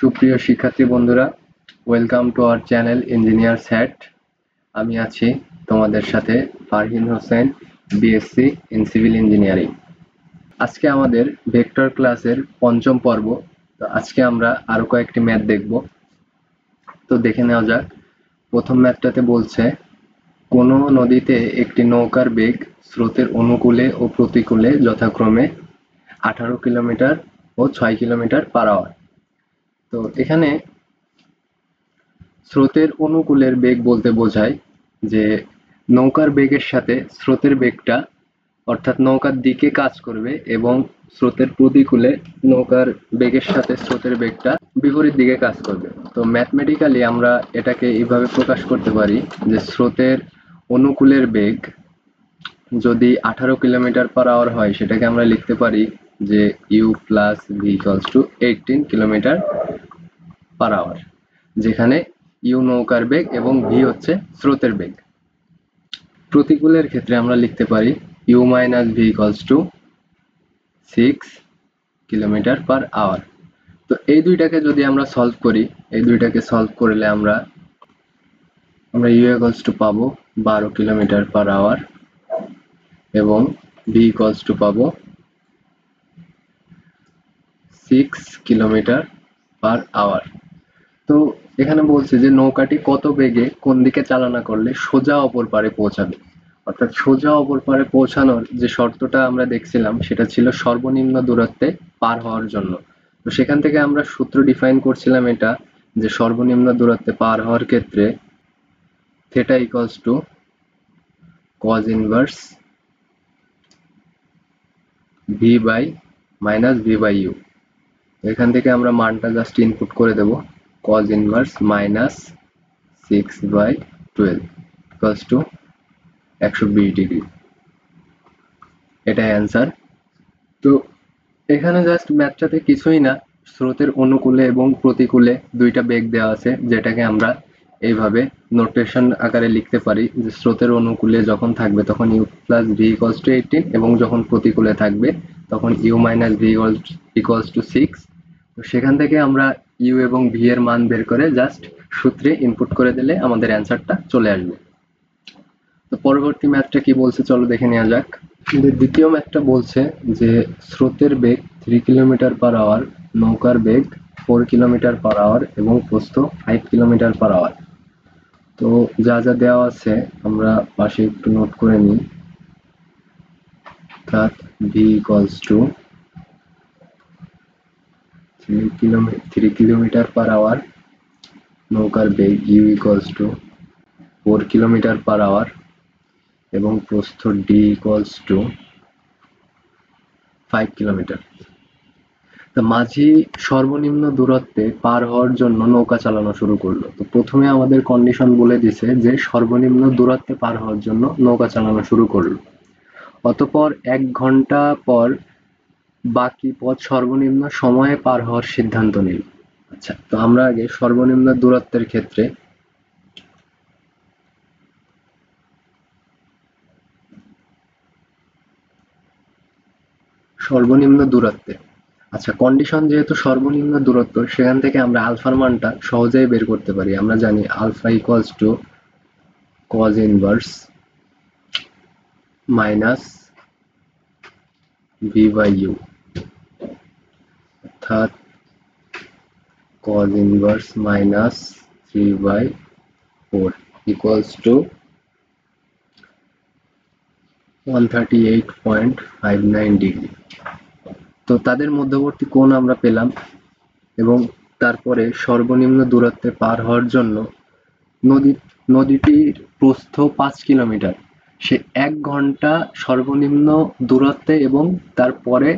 সুপ্রিয় শিক্ষার্থী বন্ধুরা, welcome to our channel engineer স্যাট। আমি আছি তোমাদের সাথে Farhin Hossain, BSc in civil engineering. আজকে আমাদের ভেক্টর ক্লাসের পঞ্চম পর্ব। তো আজকে আমরা আরো কয়েকটি ম্যাথ দেখব। তো দেখে নেওয়া যাক। প্রথম ম্যাথটাতে বলছে কোনো নদীতে একটি নৌকার বেগ স্রোতের অনুকূলে ও প্রতিকূলে যথাক্রমে 18 কিলোমিটার ও 6 কিলোমিটার পার আওয়ার। তো এখানে স্রোতের অনুকূলের বেগ বলতে বোঝায় যে নৌকার বেগের সাথে স্রোতের বেগটা অর্থাৎ নৌকার দিকে কাজ করবে, এবং স্রোতের প্রতিকূলে নৌকার বেগের সাথে স্রোতের বেগটা বিপরীত দিকে কাজ করবে। তো ম্যাথমেটিক্যালি আমরা এটাকে এইভাবে প্রকাশ করতে পারি যে স্রোতের অনুকূলের বেগ যদি 18 কিলোমিটার পার আওয়ার হয়, সেটাকে আমরা লিখতে পারি যে u plus v equals to 18 kilometre per hour, যেখানে ইউ নৌকার বেগ এবং ভি হচ্ছে স্রোতের বেগ। প্রতিকূলের ক্ষেত্রে আমরা লিখতে পারি u minus v equals to 6 kilometre per hour. তো এই দুইটাকে যদি আমরা সলভ করি, এই দুইটাকে সলভ করলে আমরা ইউ ইকুয়ালস টু পাবো 12 কিলোমিটার পার আওয়ার এবং ভি ইকুয়ালস টু পাবো 6 কিলোমিটার পার আওয়ার। তো এখানে বলছে যে নৌকাটি কত বেগে কোন দিকে চালনা করলে সোজা অপর পারে পৌঁছাবে। অর্থাৎ সোজা অপর পারে পৌঁছানোর যে শর্তটা আমরা দেখছিলাম সেটা ছিল সর্বনিম্ন দূরত্বে পার হওয়ার জন্য। তো সেখান থেকে আমরা সূত্র ডিফাইন করছিলাম এটা, যে সর্বনিম্ন দূরত্বে পার হওয়ার ক্ষেত্রে theta equals to cos inverse v by minus v by u. এখান থেকে আমরা মানটা জাস্ট ইনপুট করে দেব, cos inverse minus 6/12 equals to 120 degree. এটাই অ্যান্সার। তো এখানে জাস্ট ম্যাথটাতে কিছুই না, স্রোতের অনুকূলে এবং প্রতিকূলে দুইটা বেগ দেওয়া আছে, যেটাকে আমরা এইভাবে নোটেশন আকারে লিখতে পারি যে স্রোতের অনুকূলে যখন থাকবে তখন u plus v equals to 18, এবং যখন প্রতিকূলে থাকবে তখন u minus v equals to 6। তো সেখান থেকে আমরা ইউ এবং ভি এর মান বের করে জাস্ট সূত্রে ইনপুট করে দিলে আমাদের অ্যান্সারটা চলে আসবে। তো পরবর্তী ম্যাথটা কি বলছে চলো দেখে নেওয়া যাক। দ্বিতীয় ম্যাথটা বলছে যে স্রোতের বেগ 3 কিলোমিটার পার আওয়ার, নৌকার বেগ 4 কিলোমিটার পার আওয়ার এবং প্রস্থ 5 কিলোমিটার পার আওয়ার। তো যা যা দেওয়া আছে আমরা পাশে একটু নোট করে নিই। অর্থাৎ v equals to 3 kilometre per hour, নৌকার বেগ u equals to 4 kilometre per hour এবং প্রস্থ ডি ইকুয়ালস টু 5 কিলোমিটার। মাঝি সর্বনিম্ন দূরত্বে পার হওয়ার জন্য নৌকা চালানো শুরু করলো। তো প্রথমে আমাদের কন্ডিশন বলে দিছে যে সর্বনিম্ন দূরত্বে পার হওয়ার জন্য নৌকা চালানো শুরু করলো। অতঃপর 1 ঘন্টা পর বাকি পথ সর্বনিম্ন সময়ে পার হওয়ার সিদ্ধান্ত নিল। আচ্ছা, তো আমরা আগে সর্বনিম্ন দূরত্বের ক্ষেত্রে সর্বনিম্ন দূরত্বে, আচ্ছা কন্ডিশন যেহেতু সর্বনিম্ন দূরত্ব, সেখান থেকে আমরা আলফার মানটা সহজেই বের করতে পারি। আমরা জানি alpha equals to cos inverse minus v by u, অর্থাৎ cos inverse minus 3/4 equals to 138.59 degree. তো তাদের মধ্যবর্তী কোণ আমরা পেলাম, এবং তারপরে সর্বনিম্ন দূরত্বে পার হওয়ার জন্য নদীটির প্রস্থ 5 কিলোমিটার, সে 1 ঘন্টা সর্বনিম্ন দূরত্বে এবং তারপরে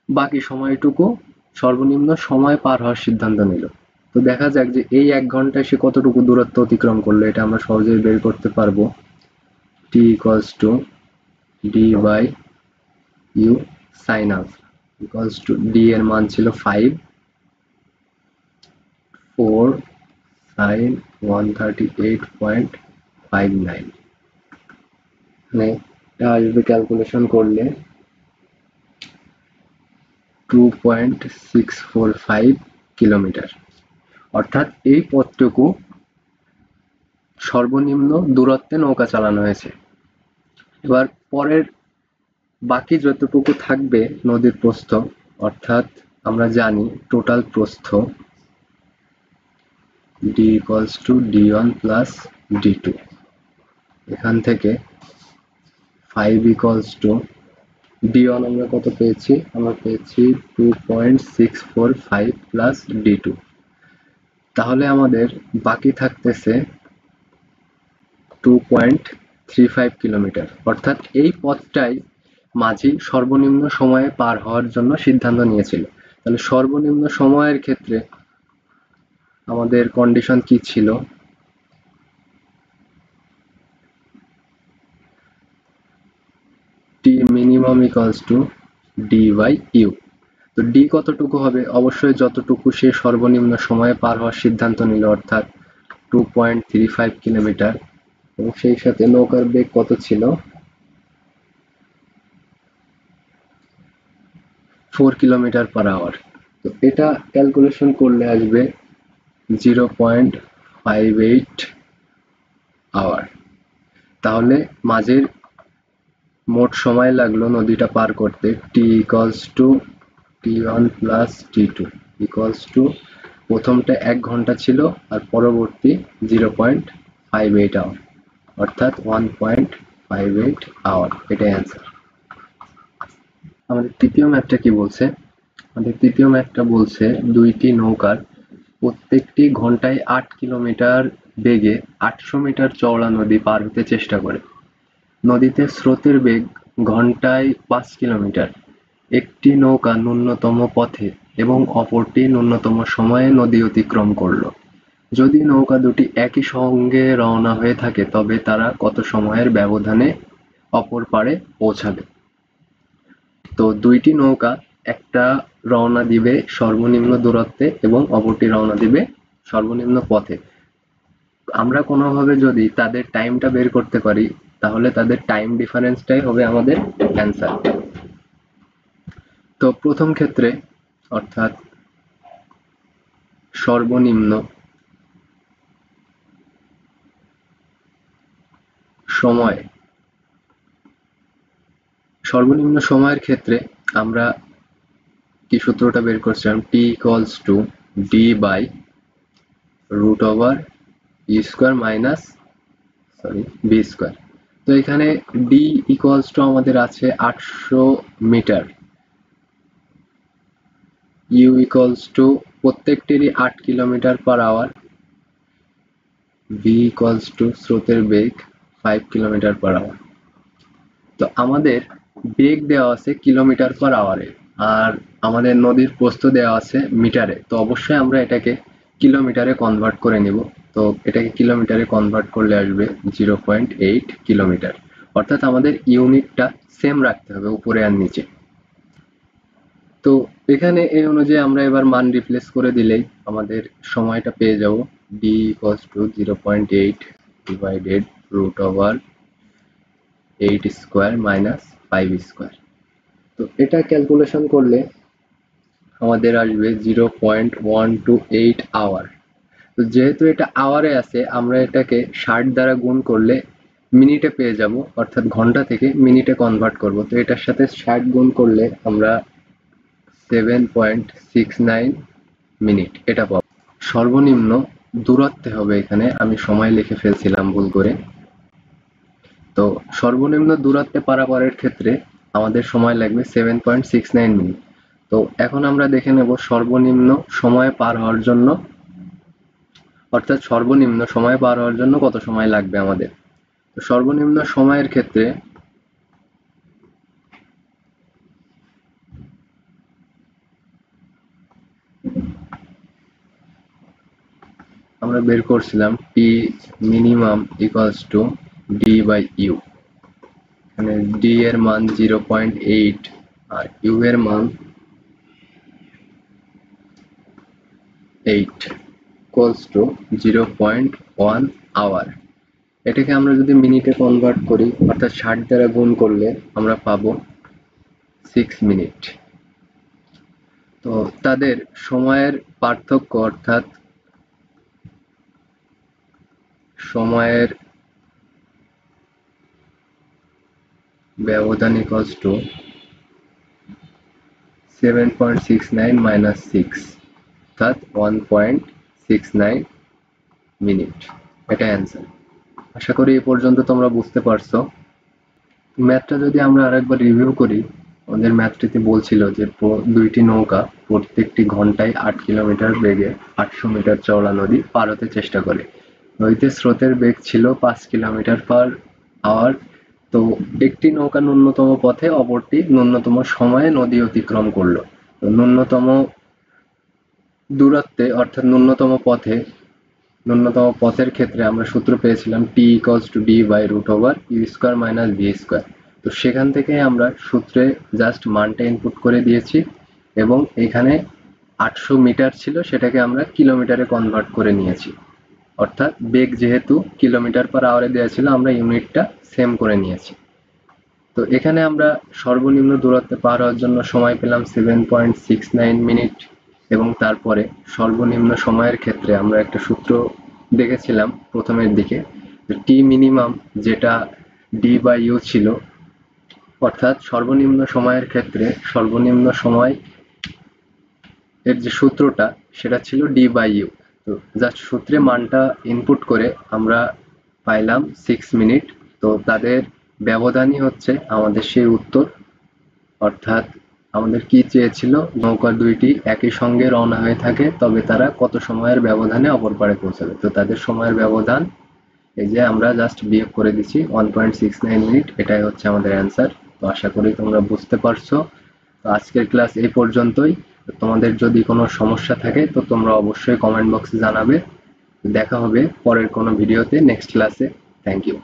বাকি সময়টুকু সর্বনিম্ন সময় পার হওয়ার সিদ্ধান্ত নিল। তো দেখা যাক যে এই 1 ঘন্টায় সে কতটুকু দূরত্ব অতিক্রম করলো, এটা আমরা সহজেই বের করতে পারবো। t equals to d by u sine alpha equals to d এর মান ছিল 5, 4 sin 138.59, মানে এটা আসবে ক্যালকুলেশন করলে 2.645 কিলোমিটার। অর্থাৎ এই পথটুকু সর্বনিম্ন দূরত্বে নৌকা চালানো হয়েছে। এবার পরের বাকি যতটুকু থাকবে নদীর প্রস্থ, অর্থাৎ আমরা জানি টোটাল প্রস্থ d equals to d1 plus d2, এখান থেকে 5 equals to d1 আমরা কত পেয়েছি, আমরা পেয়েছি 2.645 plus d2, তাহলে আমাদের বাকি থাকতেছে 2.35 কিলোমিটার। অর্থাৎ এই পথটাই মাঝি সর্বনিম্ন সময়ে পার হওয়ার জন্য সিদ্ধান্ত নিয়েছিল। তাহলে সর্বনিম্ন সময়ের ক্ষেত্রে আমাদের কন্ডিশন কি ছিল, t minimum equals to d by u। তো d কতটুকু হবে, অবশ্যই যতটুকু সে সর্বনিম্ন সময়ে পার হওয়ার সিদ্ধান্ত নিল, অর্থাৎ 2.35 কিলোমিটার, এবং সেই সাথে নৌকার বেগ কত ছিল, 4 কিলোমিটার পার আওয়ার। তো এটা ক্যালকুলেশন করলে আসবে 0.58 আওয়ার। তাহলে মাঝের মোট সময় লাগলো নদীটা পার করতে t equals to t1 plus t2 equals to, প্রথমটা 1 ঘন্টা ছিল আর পরবর্তী 0.58 আওয়ার, অর্থাৎ 1.58 আওয়ার। এটাই অ্যান্সার। আমাদের তৃতীয় ম্যাথটা কি বলছে, আমাদের তৃতীয় ম্যাথটা বলছে দুইটি নৌকার প্রত্যেকটি ঘন্টায় 8 কিলোমিটার বেগে 800 মিটার চওড়া নদী পার হতে চেষ্টা করে। নদীতে স্রোতের বেগ ঘন্টায় 5 কিলোমিটার। একটি নৌকা ন্যূনতম পথে এবং অপরটি ন্যূনতম সময়ে নদী অতিক্রম করল। যদি নৌকা দুটি একই সঙ্গে রওনা হয়ে থাকে তবে তারা কত সময়ের ব্যবধানে অপর পারে পৌঁছাবে। তো দুইটি নৌকা, একটা রওনা দিবে সর্বনিম্ন দূরত্বে এবং অপরটি রওনা দিবে সর্বনিম্ন পথে। আমরা কোনোভাবে যদি তাদের টাইমটা বের করতে পারি তাহলে তাদের টাইম ডিফারেন্সটাই হবে আমাদের অ্যান্সার। তো প্রথম ক্ষেত্রে অর্থাৎ সর্বনিম্ন সময়, সর্বনিম্ন সময়ের ক্ষেত্রে আমরা কি সূত্রটা বের করছিলাম, t equals to d by root over e square minus b square। তো এখানে d equals to আমাদের আছে 800 মিটার, u equals to প্রত্যেকটিরই 8 kilometre per hour, v equals to স্রোতের বেগ 5 কিলোমিটার পার আওয়ার। তো আমাদের বেগ দেওয়া আছে কিলোমিটার পার আওয়ারে আর আমাদের নদীর প্রস্থ দেওয়া আছে মিটারে। তো অবশ্যই আমরা এটাকে কিলোমিটারে কনভার্ট করে নিব। তো এটাকে কিলোমিটারে কনভার্ট করলে আসবে 0.8 কিলোমিটার। অর্থাৎ আমাদের ইউনিটটা সেম রাখতে হবে উপরে আর নিচে। তো এখানে এই অনুযায়ী আমরা এবার মান রিপ্লেস করে দিলেই আমাদের সময়টা পেয়ে যাব, d equals to 0.8 divided root over 8 square minus 5 square. তো এটা ক্যালকুলেশন করলে আমাদের আসবে 0.128 আওয়ার। তো যেহেতু এটা আওয়ারে আছে আমরা এটাকে 60 দ্বারা গুণ করলে মিনিটে পেয়ে যাব, অর্থাৎ ঘন্টা থেকে মিনিটে কনভার্ট করব। তো এটার সাথে 60 গুণ করলে আমরা 7.69 মিনিট এটা পাবো। সর্বনিম্ন দূরত্বে হবে, এখানে আমি সময় লিখে ফেলছিলাম ভুল করে। তো সর্বনিম্ন দূরত্বে পারাপারের ক্ষেত্রে আমাদের সময় লাগবে 7.69 মিনিট। তো এখন আমরা দেখে নেব সর্বনিম্ন সময় পার হওয়ার জন্য, অর্থাৎ সর্বনিম্ন সময় পার হওয়ার জন্য কত সময় লাগবে আমাদের। তো সর্বনিম্ন সময়ের ক্ষেত্রে আমরা বের করছিলাম t minimum equals to d by u। এখানে d এর মান 0.8 আর u এর মান 8 ইকুয়ালস টু 0.1 আওয়ার। এটাকে আমরা যদি মিনিটে কনভার্ট করি অর্থাৎ 60 দ্বারা গুণ করলে আমরা পাবো 6 মিনিট। তো তাদের সময়ের পার্থক্য অর্থাৎ সময়ের ব্যবধান ইকুয়ালস টু 7.69 মাইনাস 6, অর্থাৎ 1.69 মিনিট। এটা অ্যান্সার। আশা করি এই পর্যন্ত তোমরা বুঝতে পারছো। ম্যাথটা যদি আমরা আরেকবার রিভিউ করি, আমাদের ম্যাথটিতে বলছিল যে দুইটি নৌকা প্রত্যেকটি ঘন্টায় 8 কিলোমিটার বেগে 800 মিটার চওড়া নদী পার হতে চেষ্টা করে। নদীতে স্রোতের বেগ ছিল 5 কিলোমিটার পার আওয়ার। তো একটি নৌকা ন্যূনতম পথে, অপরটি ন্যূনতম সময়ে নদী অতিক্রম করলো। তো ন্যূনতম দূরত্বে অর্থাৎ ন্যূনতম পথের ক্ষেত্রে আমরা সূত্র পেয়েছিলাম t equals to d by root over u square minus v square. তো সেখান থেকে আমরা সূত্রে জাস্ট মানটা ইনপুট করে দিয়েছি এবং এখানে 800 মিটার ছিল, সেটাকে আমরা কিলোমিটারে কনভার্ট করে নিয়েছি। অর্থাৎ বেগ যেহেতু কিলোমিটার পার আওয়ারে দেওয়া ছিল, আমরা ইউনিটটা সেম করে নিয়েছি। তো এখানে আমরা সর্বনিম্ন দূরত্বে পার হওয়ার জন্য সময় পেলাম 7.69 মিনিট এবং তারপরে সর্বনিম্ন সময়ের ক্ষেত্রে আমরা একটা সূত্র দেখেছিলাম প্রথমের দিকে, টি মিনিমাম যেটা ডি বাই ইউ ছিল, অর্থাৎ সর্বনিম্ন সময়ের ক্ষেত্রে সর্বনিম্ন সময় এর যে সূত্রটা সেটা ছিল ডি বাই ইউ। তো জাস্ট সূত্রে মানটা ইনপুট করে আমরা পাইলাম 6 মিনিট। তো তাদের ব্যবধানই হচ্ছে আমাদের সেই উত্তর। অর্থাৎ আমাদের কি চেয়েছিল, নৌকা দুইটি একই সঙ্গে রওনা হয়ে থাকে তবে তারা কত সময়ের ব্যবধানে অপর পারে পৌঁছাবে। তো তাদের সময়ের ব্যবধান এই যে আমরা জাস্ট বিয়োগ করে দিচ্ছি 1.69 মিনিট, এটাই হচ্ছে আমাদের অ্যান্সার। তো আশা করি তোমরা বুঝতে পারছো। তো আজকের ক্লাস এই পর্যন্তই। তোমাদের যদি কোনো সমস্যা থাকে তো তোমরা অবশ্যই কমেন্ট বক্সে জানাবে। দেখা হবে পরের কোনো ভিডিওতে, নেক্সট ক্লাসে। Thank you.